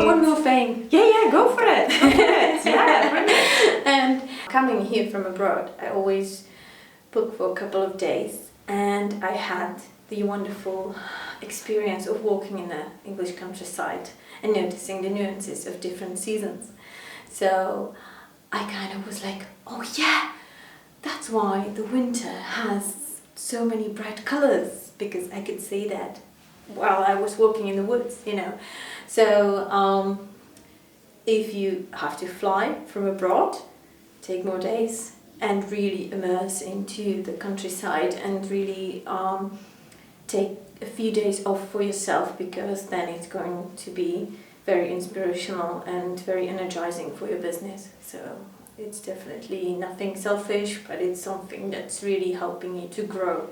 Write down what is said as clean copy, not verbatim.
one more thing. Yeah, go for it. Go for it. Yeah, brilliant. And coming here from abroad, I always book for a couple of days, and I had the wonderful experience of walking in the English countryside and noticing the nuances of different seasons. So I kind of was like, oh yeah, that's why the winter has so many bright colors, because I could see that while I was walking in the woods, you know. So if you have to fly from abroad, take more days and really immerse into the countryside and really take a few days off for yourself, because then it's going to be very inspirational and very energizing for your business. So it's definitely nothing selfish, but it's something that's really helping you to grow.